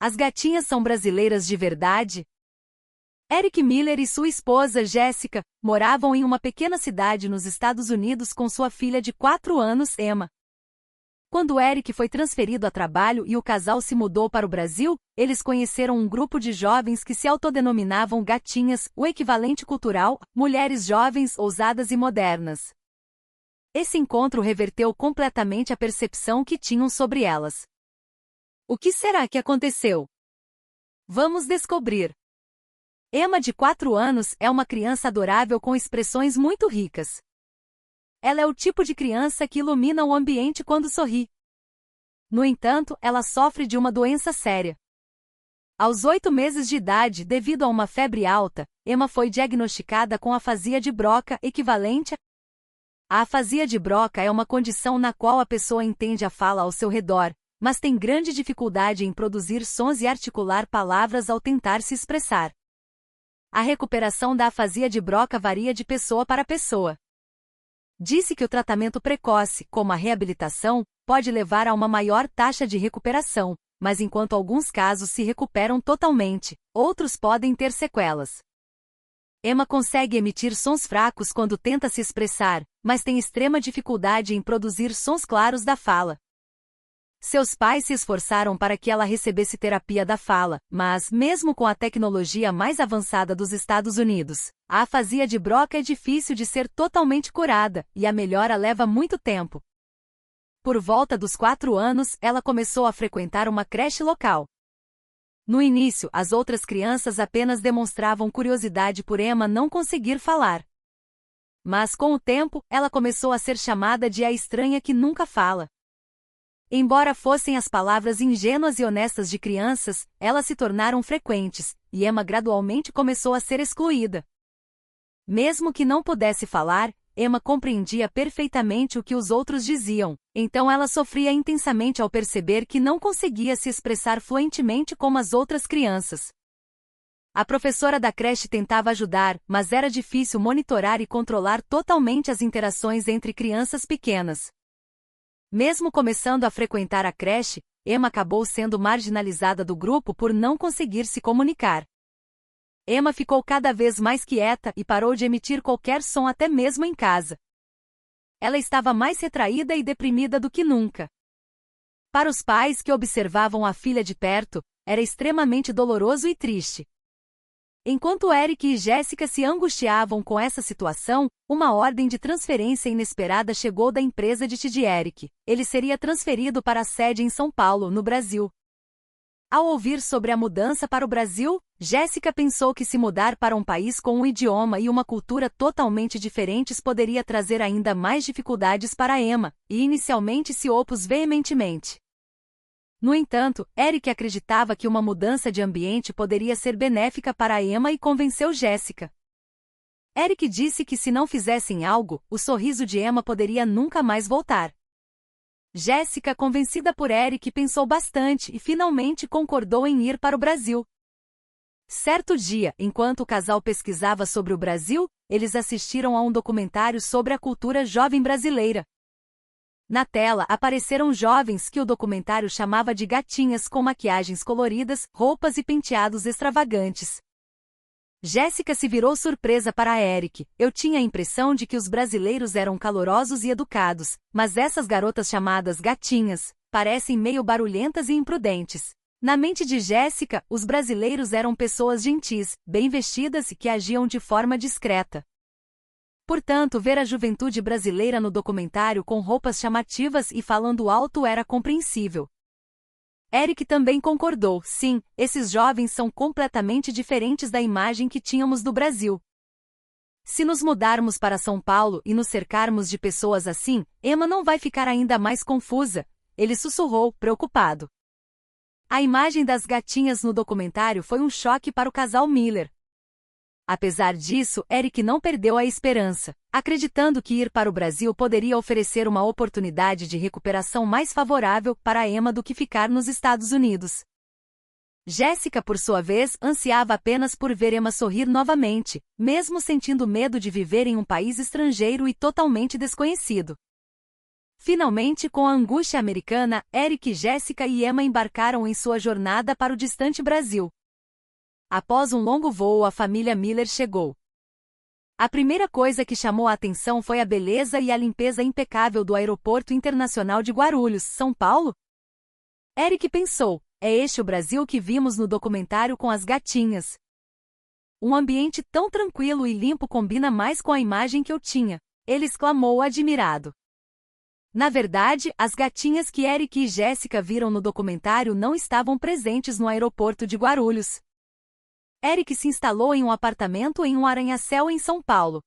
As gatinhas são brasileiras de verdade? Eric Miller e sua esposa, Jessica, moravam em uma pequena cidade nos Estados Unidos com sua filha de 4 anos, Emma. Quando Eric foi transferido a trabalho e o casal se mudou para o Brasil, eles conheceram um grupo de jovens que se autodenominavam gatinhas, o equivalente cultural, mulheres jovens, ousadas e modernas. Esse encontro reverteu completamente a percepção que tinham sobre elas. O que será que aconteceu? Vamos descobrir. Emma, de 4 anos, é uma criança adorável com expressões muito ricas. Ela é o tipo de criança que ilumina o ambiente quando sorri. No entanto, ela sofre de uma doença séria. Aos 8 meses de idade, devido a uma febre alta, Emma foi diagnosticada com afasia de Broca, equivalente a afasia de Broca é uma condição na qual a pessoa entende a fala ao seu redor, mas tem grande dificuldade em produzir sons e articular palavras ao tentar se expressar. A recuperação da afasia de Broca varia de pessoa para pessoa. Disse que o tratamento precoce, como a reabilitação, pode levar a uma maior taxa de recuperação, mas enquanto alguns casos se recuperam totalmente, outros podem ter sequelas. Emma consegue emitir sons fracos quando tenta se expressar, mas tem extrema dificuldade em produzir sons claros da fala. Seus pais se esforçaram para que ela recebesse terapia da fala, mas, mesmo com a tecnologia mais avançada dos Estados Unidos, a afasia de Broca é difícil de ser totalmente curada, e a melhora leva muito tempo. Por volta dos 4 anos, ela começou a frequentar uma creche local. No início, as outras crianças apenas demonstravam curiosidade por Emma não conseguir falar. Mas, com o tempo, ela começou a ser chamada de a estranha que nunca fala. Embora fossem as palavras ingênuas e honestas de crianças, elas se tornaram frequentes, e Emma gradualmente começou a ser excluída. Mesmo que não pudesse falar, Emma compreendia perfeitamente o que os outros diziam, então ela sofria intensamente ao perceber que não conseguia se expressar fluentemente como as outras crianças. A professora da creche tentava ajudar, mas era difícil monitorar e controlar totalmente as interações entre crianças pequenas. Mesmo começando a frequentar a creche, Emma acabou sendo marginalizada do grupo por não conseguir se comunicar. Emma ficou cada vez mais quieta e parou de emitir qualquer som até mesmo em casa. Ela estava mais retraída e deprimida do que nunca. Para os pais que observavam a filha de perto, era extremamente doloroso e triste. Enquanto Eric e Jessica se angustiavam com essa situação, uma ordem de transferência inesperada chegou da empresa de Eric. Ele seria transferido para a sede em São Paulo, no Brasil. Ao ouvir sobre a mudança para o Brasil, Jessica pensou que se mudar para um país com um idioma e uma cultura totalmente diferentes poderia trazer ainda mais dificuldades para Emma, e inicialmente se opôs veementemente. No entanto, Eric acreditava que uma mudança de ambiente poderia ser benéfica para Emma e convenceu Jessica. Eric disse que se não fizessem algo, o sorriso de Emma poderia nunca mais voltar. Jessica, convencida por Eric, pensou bastante e finalmente concordou em ir para o Brasil. Certo dia, enquanto o casal pesquisava sobre o Brasil, eles assistiram a um documentário sobre a cultura jovem brasileira. Na tela apareceram jovens que o documentário chamava de gatinhas com maquiagens coloridas, roupas e penteados extravagantes. Jessica se virou surpresa para Eric. Eu tinha a impressão de que os brasileiros eram calorosos e educados, mas essas garotas chamadas gatinhas parecem meio barulhentas e imprudentes. Na mente de Jessica, os brasileiros eram pessoas gentis, bem vestidas e que agiam de forma discreta. Portanto, ver a juventude brasileira no documentário com roupas chamativas e falando alto era compreensível. Eric também concordou, sim, esses jovens são completamente diferentes da imagem que tínhamos do Brasil. Se nos mudarmos para São Paulo e nos cercarmos de pessoas assim, Emma não vai ficar ainda mais confusa, ele sussurrou, preocupado. A imagem das gatinhas no documentário foi um choque para o casal Miller. Apesar disso, Eric não perdeu a esperança, acreditando que ir para o Brasil poderia oferecer uma oportunidade de recuperação mais favorável para Emma do que ficar nos Estados Unidos. Jessica, por sua vez, ansiava apenas por ver Emma sorrir novamente, mesmo sentindo medo de viver em um país estrangeiro e totalmente desconhecido. Finalmente, com a angústia americana, Eric, Jéssica e Emma embarcaram em sua jornada para o distante Brasil. Após um longo voo, a família Miller chegou. A primeira coisa que chamou a atenção foi a beleza e a limpeza impecável do Aeroporto Internacional de Guarulhos, São Paulo. Eric pensou, é este o Brasil que vimos no documentário com as gatinhas. Um ambiente tão tranquilo e limpo combina mais com a imagem que eu tinha, ele exclamou admirado. Na verdade, as gatinhas que Eric e Jéssica viram no documentário não estavam presentes no aeroporto de Guarulhos. Eric se instalou em um apartamento em um arranha-céu em São Paulo.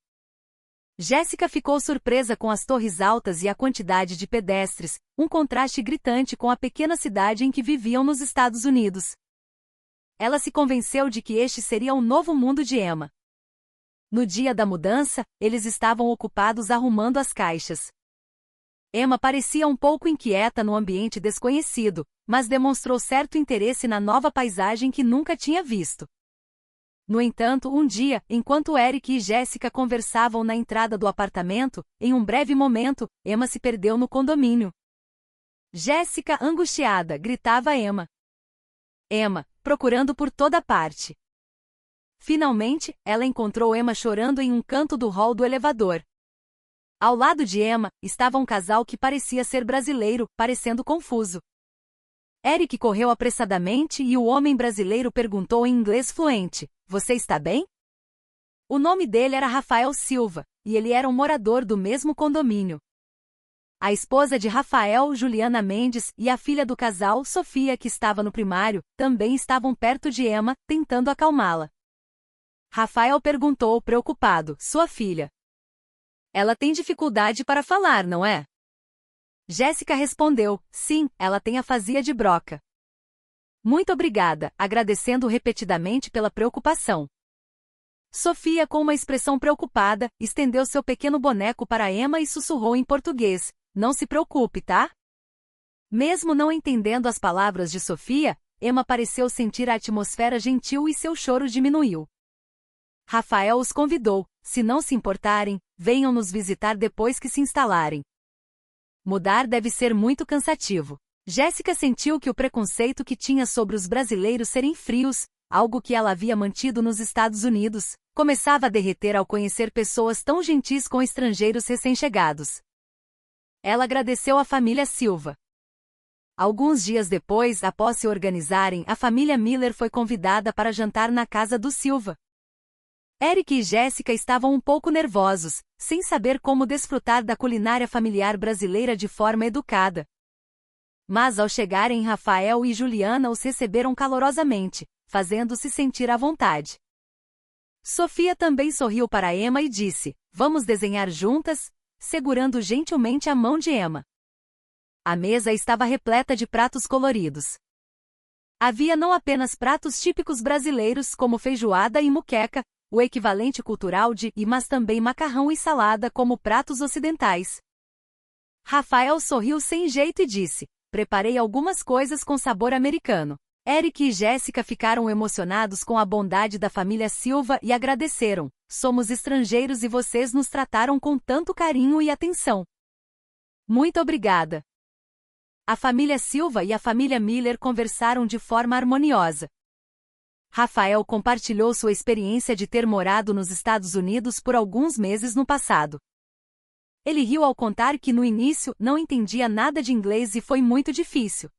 Jéssica ficou surpresa com as torres altas e a quantidade de pedestres, um contraste gritante com a pequena cidade em que viviam nos Estados Unidos. Ela se convenceu de que este seria o novo mundo de Emma. No dia da mudança, eles estavam ocupados arrumando as caixas. Emma parecia um pouco inquieta no ambiente desconhecido, mas demonstrou certo interesse na nova paisagem que nunca tinha visto. No entanto, um dia, enquanto Eric e Jéssica conversavam na entrada do apartamento, em um breve momento, Emma se perdeu no condomínio. Jéssica, angustiada, gritava a Emma. Emma, procurando por toda parte. Finalmente, ela encontrou Emma chorando em um canto do hall do elevador. Ao lado de Emma, estava um casal que parecia ser brasileiro, parecendo confuso. Eric correu apressadamente e o homem brasileiro perguntou em inglês fluente, você está bem? O nome dele era Rafael Silva, e ele era um morador do mesmo condomínio. A esposa de Rafael, Juliana Mendes, e a filha do casal, Sofia, que estava no primário, também estavam perto de Emma, tentando acalmá-la. Rafael perguntou, preocupado, sua filha. Ela tem dificuldade para falar, não é? Jéssica respondeu, sim, ela tem afasia de Broca. Muito obrigada, agradecendo repetidamente pela preocupação. Sofia, com uma expressão preocupada, estendeu seu pequeno boneco para Emma e sussurrou em português, não se preocupe, tá? Mesmo não entendendo as palavras de Sofia, Emma pareceu sentir a atmosfera gentil e seu choro diminuiu. Rafael os convidou, se não se importarem, venham nos visitar depois que se instalarem. Mudar deve ser muito cansativo. Jéssica sentiu que o preconceito que tinha sobre os brasileiros serem frios, algo que ela havia mantido nos Estados Unidos, começava a derreter ao conhecer pessoas tão gentis com estrangeiros recém-chegados. Ela agradeceu à família Silva. Alguns dias depois, após se organizarem, a família Miller foi convidada para jantar na casa do Silva. Eric e Jéssica estavam um pouco nervosos, sem saber como desfrutar da culinária familiar brasileira de forma educada. Mas ao chegarem, Rafael e Juliana os receberam calorosamente, fazendo-se sentir à vontade. Sofia também sorriu para Emma e disse, vamos desenhar juntas, segurando gentilmente a mão de Emma. A mesa estava repleta de pratos coloridos. Havia não apenas pratos típicos brasileiros como feijoada e muqueca, o equivalente cultural mas também macarrão e salada como pratos ocidentais. Rafael sorriu sem jeito e disse, preparei algumas coisas com sabor americano. Eric e Jéssica ficaram emocionados com a bondade da família Silva e agradeceram, somos estrangeiros e vocês nos trataram com tanto carinho e atenção. Muito obrigada. A família Silva e a família Miller conversaram de forma harmoniosa. Rafael compartilhou sua experiência de ter morado nos Estados Unidos por alguns meses no passado. Ele riu ao contar que no início não entendia nada de inglês e foi muito difícil.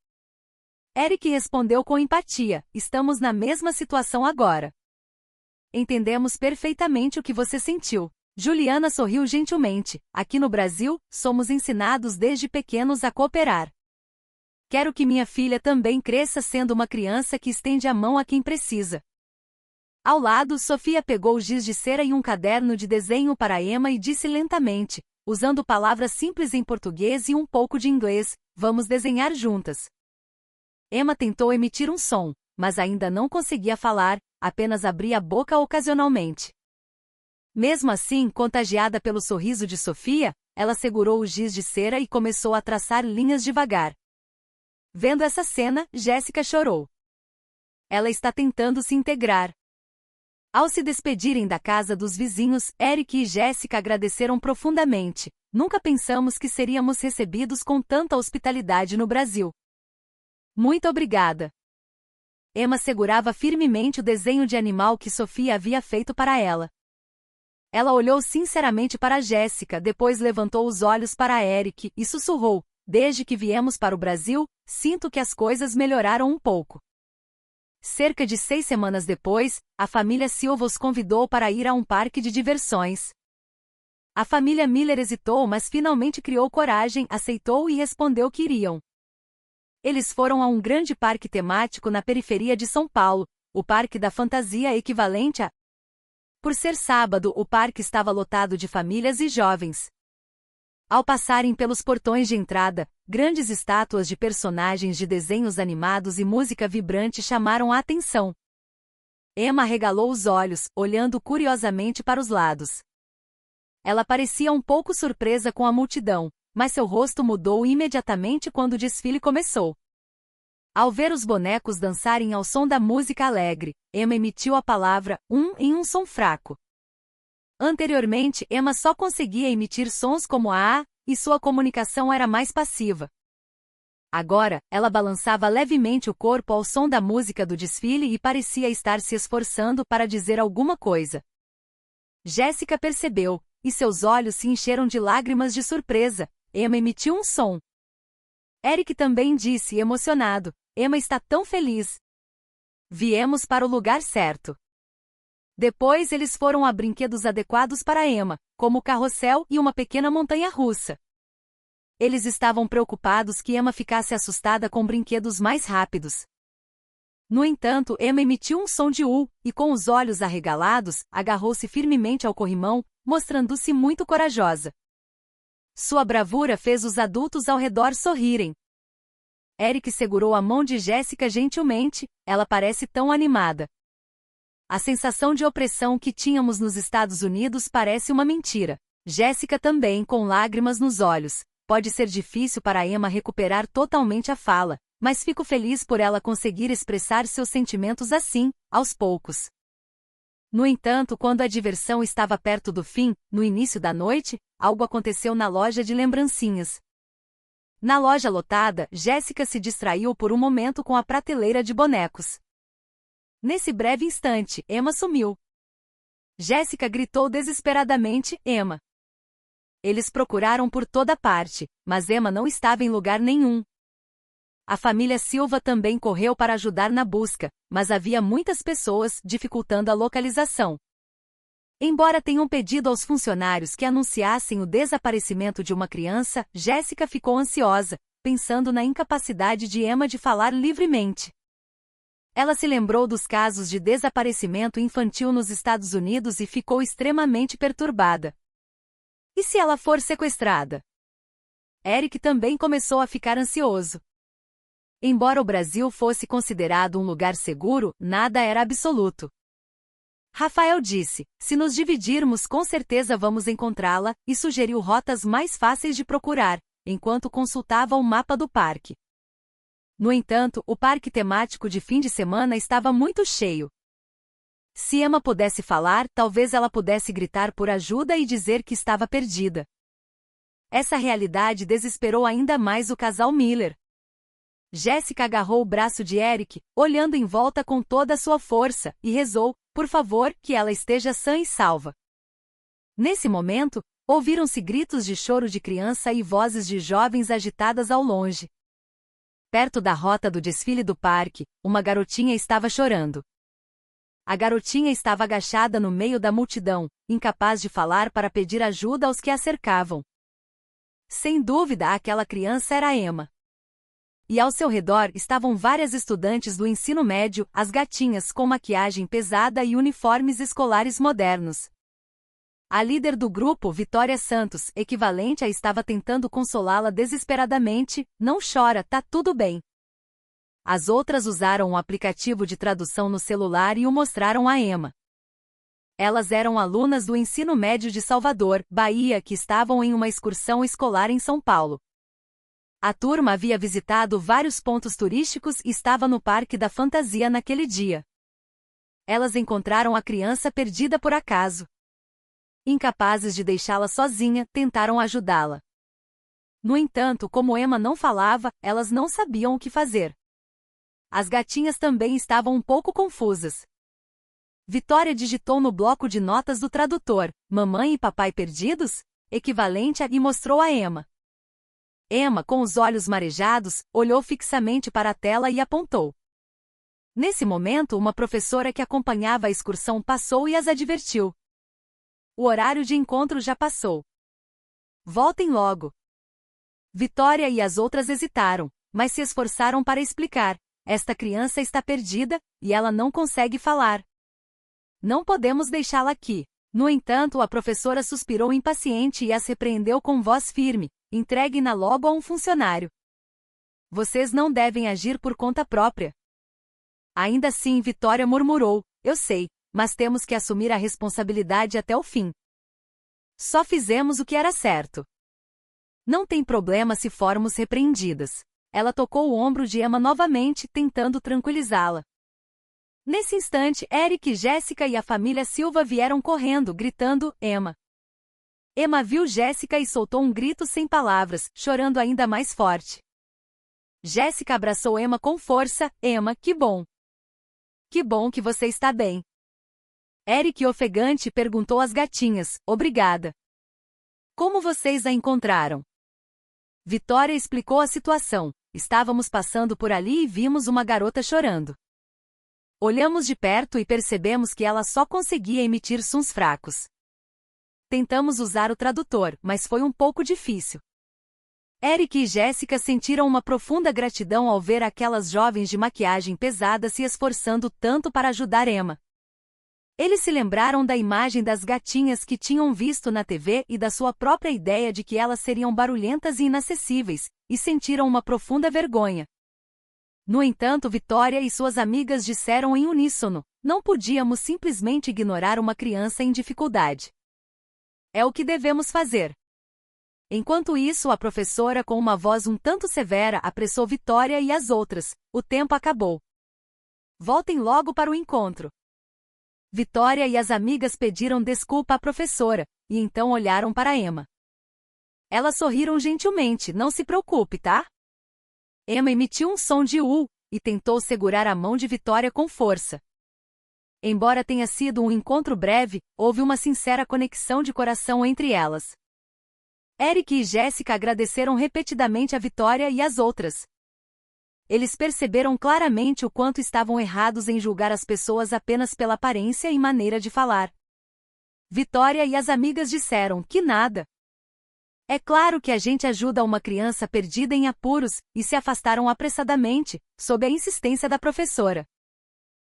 Eric respondeu com empatia, estamos na mesma situação agora. Entendemos perfeitamente o que você sentiu. Juliana sorriu gentilmente, aqui no Brasil, somos ensinados desde pequenos a cooperar. Quero que minha filha também cresça sendo uma criança que estende a mão a quem precisa. Ao lado, Sofia pegou giz de cera e um caderno de desenho para Emma e disse lentamente, usando palavras simples em português e um pouco de inglês, vamos desenhar juntas. Emma tentou emitir um som, mas ainda não conseguia falar, apenas abria a boca ocasionalmente. Mesmo assim, contagiada pelo sorriso de Sofia, ela segurou o giz de cera e começou a traçar linhas devagar. Vendo essa cena, Jéssica chorou. Ela está tentando se integrar. Ao se despedirem da casa dos vizinhos, Eric e Jéssica agradeceram profundamente. Nunca pensamos que seríamos recebidos com tanta hospitalidade no Brasil. Muito obrigada. Emma segurava firmemente o desenho de animal que Sofia havia feito para ela. Ela olhou sinceramente para Jéssica, depois levantou os olhos para Eric e sussurrou: desde que viemos para o Brasil, sinto que as coisas melhoraram um pouco. Cerca de 6 semanas depois, a família Silva os convidou para ir a um parque de diversões. A família Miller hesitou, mas finalmente criou coragem, aceitou e respondeu que iriam. Eles foram a um grande parque temático na periferia de São Paulo, o Parque da Fantasia, equivalente a... Por ser sábado, o parque estava lotado de famílias e jovens. Ao passarem pelos portões de entrada, grandes estátuas de personagens de desenhos animados e música vibrante chamaram a atenção. Emma arregalou os olhos, olhando curiosamente para os lados. Ela parecia um pouco surpresa com a multidão, mas seu rosto mudou imediatamente quando o desfile começou. Ao ver os bonecos dançarem ao som da música alegre, Emma emitiu a palavra em um som fraco. Anteriormente, Emma só conseguia emitir sons como a e sua comunicação era mais passiva. Agora, ela balançava levemente o corpo ao som da música do desfile e parecia estar se esforçando para dizer alguma coisa. Jéssica percebeu, e seus olhos se encheram de lágrimas de surpresa. Emma emitiu um som. Eric também disse, emocionado: Emma está tão feliz. Viemos para o lugar certo. Depois eles foram a brinquedos adequados para Emma, como o carrossel e uma pequena montanha-russa. Eles estavam preocupados que Emma ficasse assustada com brinquedos mais rápidos. No entanto, Emma emitiu um som de e com os olhos arregalados, agarrou-se firmemente ao corrimão, mostrando-se muito corajosa. Sua bravura fez os adultos ao redor sorrirem. Eric segurou a mão de Jéssica gentilmente, ela parece tão animada. A sensação de opressão que tínhamos nos Estados Unidos parece uma mentira. Jéssica também, com lágrimas nos olhos. Pode ser difícil para Emma recuperar totalmente a fala, mas fico feliz por ela conseguir expressar seus sentimentos assim, aos poucos. No entanto, quando a diversão estava perto do fim, no início da noite, algo aconteceu na loja de lembrancinhas. Na loja lotada, Jéssica se distraiu por um momento com a prateleira de bonecos. Nesse breve instante, Emma sumiu. Jéssica gritou desesperadamente: Emma! Eles procuraram por toda parte, mas Emma não estava em lugar nenhum. A família Silva também correu para ajudar na busca, mas havia muitas pessoas, dificultando a localização. Embora tenham pedido aos funcionários que anunciassem o desaparecimento de uma criança, Jéssica ficou ansiosa, pensando na incapacidade de Emma de falar livremente. Ela se lembrou dos casos de desaparecimento infantil nos Estados Unidos e ficou extremamente perturbada. E se ela for sequestrada? Eric também começou a ficar ansioso. Embora o Brasil fosse considerado um lugar seguro, nada era absoluto. Rafael disse: se nos dividirmos, com certeza vamos encontrá-la, e sugeriu rotas mais fáceis de procurar, enquanto consultava o mapa do parque. No entanto, o parque temático de fim de semana estava muito cheio. Se Emma pudesse falar, talvez ela pudesse gritar por ajuda e dizer que estava perdida. Essa realidade desesperou ainda mais o casal Miller. Jéssica agarrou o braço de Eric, olhando em volta com toda a sua força, e rezou, por favor, que ela esteja sã e salva. Nesse momento, ouviram-se gritos de choro de criança e vozes de jovens agitadas ao longe. Perto da rota do desfile do parque, uma garotinha estava chorando. A garotinha estava agachada no meio da multidão, incapaz de falar para pedir ajuda aos que a cercavam. Sem dúvida, aquela criança era Emma. E ao seu redor estavam várias estudantes do ensino médio, as gatinhas com maquiagem pesada e uniformes escolares modernos. A líder do grupo, Vitória Santos, equivalente a, estava tentando consolá-la desesperadamente: não chora, tá tudo bem. As outras usaram um aplicativo de tradução no celular e o mostraram a Emma. Elas eram alunas do ensino médio de Salvador, Bahia, que estavam em uma excursão escolar em São Paulo. A turma havia visitado vários pontos turísticos e estava no Parque da Fantasia naquele dia. Elas encontraram a criança perdida por acaso. Incapazes de deixá-la sozinha, tentaram ajudá-la. No entanto, como Emma não falava, elas não sabiam o que fazer. As gatinhas também estavam um pouco confusas. Vitória digitou no bloco de notas do tradutor, "Mamãe e papai perdidos?", equivalente a, e mostrou a Emma. Emma, com os olhos marejados, olhou fixamente para a tela e apontou. Nesse momento, uma professora que acompanhava a excursão passou e as advertiu. O horário de encontro já passou. Voltem logo. Vitória e as outras hesitaram, mas se esforçaram para explicar. Esta criança está perdida, e ela não consegue falar. Não podemos deixá-la aqui. No entanto, a professora suspirou impaciente e as repreendeu com voz firme. Entregue-na logo a um funcionário. Vocês não devem agir por conta própria. Ainda assim, Vitória murmurou. Eu sei, mas temos que assumir a responsabilidade até o fim. Só fizemos o que era certo. Não tem problema se formos repreendidas. Ela tocou o ombro de Emma novamente, tentando tranquilizá-la. Nesse instante, Eric, Jéssica e a família Silva vieram correndo, gritando, Emma. Emma viu Jéssica e soltou um grito sem palavras, chorando ainda mais forte. Jéssica abraçou Emma com força. Emma, que bom. Que bom que você está bem. Eric, ofegante, perguntou às gatinhas, obrigada. Como vocês a encontraram? Vitória explicou a situação. Estávamos passando por ali e vimos uma garota chorando. Olhamos de perto e percebemos que ela só conseguia emitir sons fracos. Tentamos usar o tradutor, mas foi um pouco difícil. Eric e Jéssica sentiram uma profunda gratidão ao ver aquelas jovens de maquiagem pesada se esforçando tanto para ajudar Emma. Eles se lembraram da imagem das gatinhas que tinham visto na TV e da sua própria ideia de que elas seriam barulhentas e inacessíveis, e sentiram uma profunda vergonha. No entanto, Vitória e suas amigas disseram em uníssono, não podíamos simplesmente ignorar uma criança em dificuldade. É o que devemos fazer. Enquanto isso, a professora, com uma voz um tanto severa, apressou Vitória e as outras. O tempo acabou. Voltem logo para o encontro. Vitória e as amigas pediram desculpa à professora, e então olharam para Emma. Elas sorriram gentilmente, não se preocupe, tá? Emma emitiu um som de e tentou segurar a mão de Vitória com força. Embora tenha sido um encontro breve, houve uma sincera conexão de coração entre elas. Eric e Jéssica agradeceram repetidamente a Vitória e as outras. Eles perceberam claramente o quanto estavam errados em julgar as pessoas apenas pela aparência e maneira de falar. Vitória e as amigas disseram que nada. É claro que a gente ajuda uma criança perdida em apuros, e se afastaram apressadamente, sob a insistência da professora.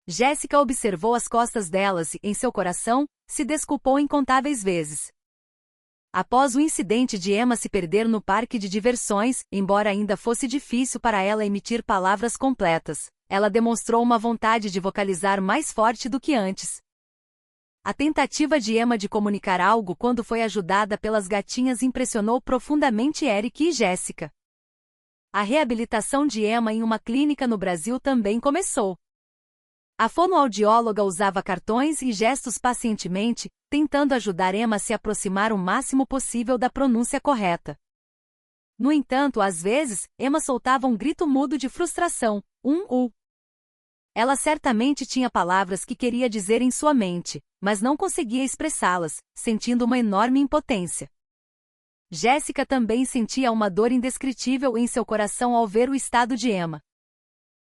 Jéssica observou as costas delas e, em seu coração, se desculpou incontáveis vezes. Após o incidente de Emma se perder no parque de diversões, embora ainda fosse difícil para ela emitir palavras completas, ela demonstrou uma vontade de vocalizar mais forte do que antes. A tentativa de Emma de comunicar algo quando foi ajudada pelas gatinhas impressionou profundamente Eric e Jéssica. A reabilitação de Emma em uma clínica no Brasil também começou. A fonoaudióloga usava cartões e gestos pacientemente, tentando ajudar Emma a se aproximar o máximo possível da pronúncia correta. No entanto, às vezes, Emma soltava um grito mudo de frustração, Ela certamente tinha palavras que queria dizer em sua mente, mas não conseguia expressá-las, sentindo uma enorme impotência. Jéssica também sentia uma dor indescritível em seu coração ao ver o estado de Emma.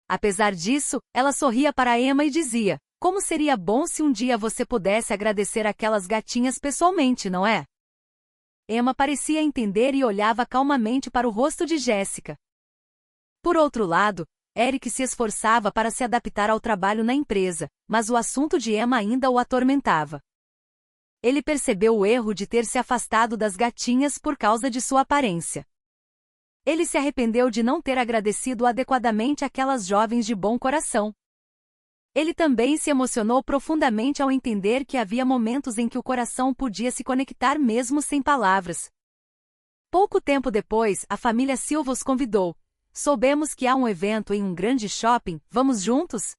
Apesar disso, ela sorria para Emma e dizia, como seria bom se um dia você pudesse agradecer aquelas gatinhas pessoalmente, não é? Emma parecia entender e olhava calmamente para o rosto de Jéssica. Por outro lado, Eric se esforçava para se adaptar ao trabalho na empresa, mas o assunto de Emma ainda o atormentava. Ele percebeu o erro de ter se afastado das gatinhas por causa de sua aparência. Ele se arrependeu de não ter agradecido adequadamente aquelas jovens de bom coração. Ele também se emocionou profundamente ao entender que havia momentos em que o coração podia se conectar mesmo sem palavras. Pouco tempo depois, a família Silva os convidou. Soubemos que há um evento em um grande shopping, vamos juntos?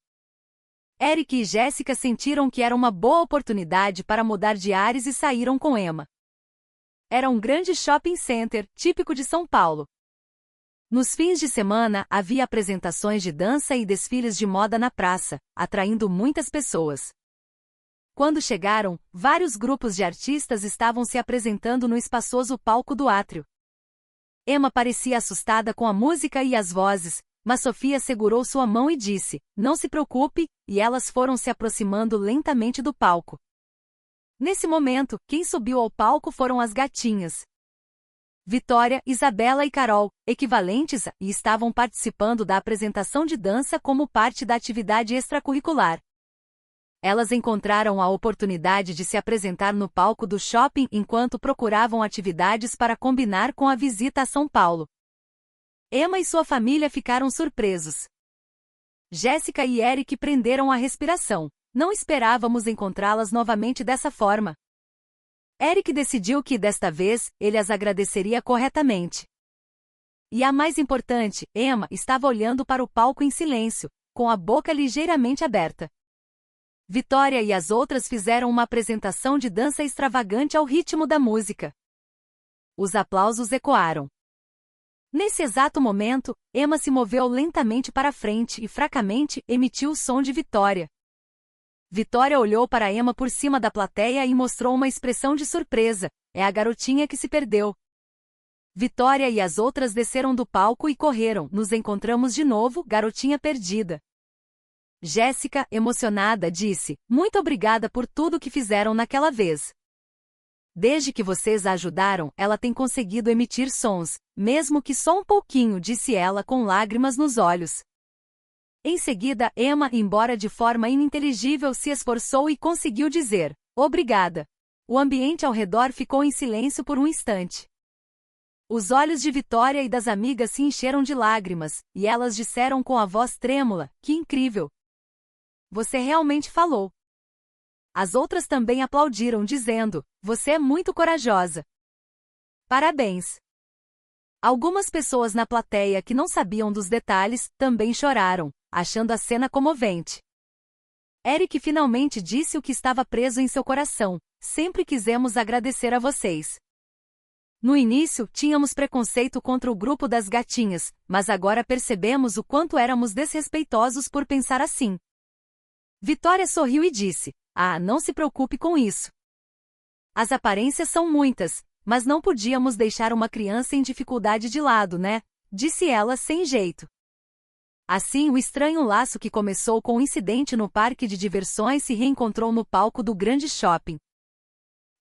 Eric e Jéssica sentiram que era uma boa oportunidade para mudar de ares e saíram com Emma. Era um grande shopping center, típico de São Paulo. Nos fins de semana, havia apresentações de dança e desfiles de moda na praça, atraindo muitas pessoas. Quando chegaram, vários grupos de artistas estavam se apresentando no espaçoso palco do átrio. Emma parecia assustada com a música e as vozes, mas Sofia segurou sua mão e disse, "Não se preocupe", e elas foram se aproximando lentamente do palco. Nesse momento, quem subiu ao palco foram as gatinhas. Vitória, Isabela e Carol, equivalentes a, e estavam participando da apresentação de dança como parte da atividade extracurricular. Elas encontraram a oportunidade de se apresentar no palco do shopping enquanto procuravam atividades para combinar com a visita a São Paulo. Emma e sua família ficaram surpresos. Jéssica e Eric prenderam a respiração. Não esperávamos encontrá-las novamente dessa forma. Eric decidiu que, desta vez, ele as agradeceria corretamente. E a mais importante, Emma estava olhando para o palco em silêncio, com a boca ligeiramente aberta. Vitória e as outras fizeram uma apresentação de dança extravagante ao ritmo da música. Os aplausos ecoaram. Nesse exato momento, Emma se moveu lentamente para frente e fracamente emitiu o som de Vitória. Vitória olhou para Emma por cima da plateia e mostrou uma expressão de surpresa. É a garotinha que se perdeu. Vitória e as outras desceram do palco e correram. Nos encontramos de novo, garotinha perdida. Jéssica, emocionada, disse, "Muito obrigada por tudo que fizeram naquela vez. Desde que vocês a ajudaram, ela tem conseguido emitir sons, mesmo que só um pouquinho", disse ela com lágrimas nos olhos. Em seguida, Emma, embora de forma ininteligível, se esforçou e conseguiu dizer, "Obrigada." O ambiente ao redor ficou em silêncio por um instante. Os olhos de Vitória e das amigas se encheram de lágrimas, e elas disseram com a voz trêmula, "Que incrível! Você realmente falou." As outras também aplaudiram, dizendo, "Você é muito corajosa. Parabéns." Algumas pessoas na plateia que não sabiam dos detalhes também choraram, achando a cena comovente. Eric finalmente disse o que estava preso em seu coração, "Sempre quisemos agradecer a vocês. No início, tínhamos preconceito contra o grupo das gatinhas, mas agora percebemos o quanto éramos desrespeitosos por pensar assim." Vitória sorriu e disse, "Ah, não se preocupe com isso. As aparências são muitas, mas não podíamos deixar uma criança em dificuldade de lado, né?" disse ela sem jeito. Assim, o estranho laço que começou com o incidente no parque de diversões se reencontrou no palco do grande shopping.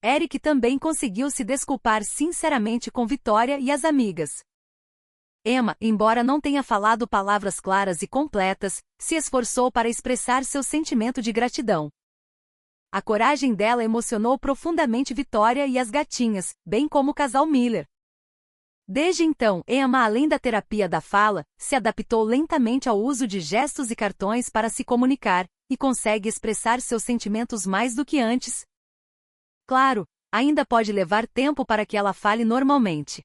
Eric também conseguiu se desculpar sinceramente com Vitória e as amigas. Emma, embora não tenha falado palavras claras e completas, se esforçou para expressar seu sentimento de gratidão. A coragem dela emocionou profundamente Vitória e as gatinhas, bem como o casal Miller. Desde então, Emma, além da terapia da fala, se adaptou lentamente ao uso de gestos e cartões para se comunicar, e consegue expressar seus sentimentos mais do que antes. Claro, ainda pode levar tempo para que ela fale normalmente.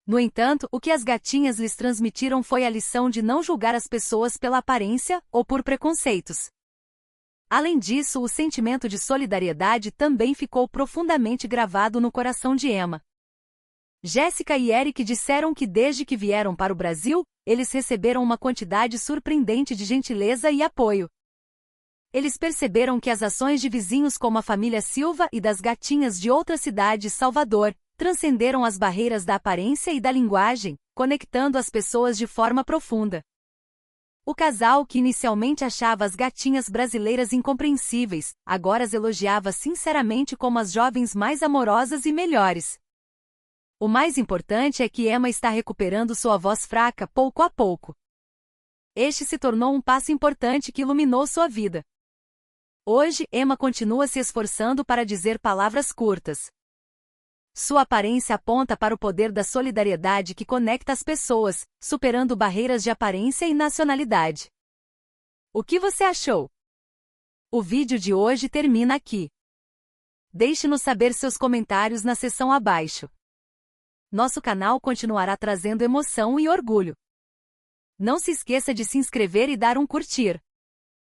No entanto, o que as gatinhas lhes transmitiram foi a lição de não julgar as pessoas pela aparência ou por preconceitos. Além disso, o sentimento de solidariedade também ficou profundamente gravado no coração de Emma. Jéssica e Eric disseram que desde que vieram para o Brasil, eles receberam uma quantidade surpreendente de gentileza e apoio. Eles perceberam que as ações de vizinhos como a família Silva e das gatinhas de outra cidade, Salvador, transcenderam as barreiras da aparência e da linguagem, conectando as pessoas de forma profunda. O casal, que inicialmente achava as gatinhas brasileiras incompreensíveis, agora as elogiava sinceramente como as jovens mais amorosas e melhores. O mais importante é que Emma está recuperando sua voz fraca pouco a pouco. Este se tornou um passo importante que iluminou sua vida. Hoje, Emma continua se esforçando para dizer palavras curtas. Sua aparência aponta para o poder da solidariedade que conecta as pessoas, superando barreiras de aparência e nacionalidade. O que você achou? O vídeo de hoje termina aqui. Deixe-nos saber seus comentários na seção abaixo. Nosso canal continuará trazendo emoção e orgulho. Não se esqueça de se inscrever e dar um curtir.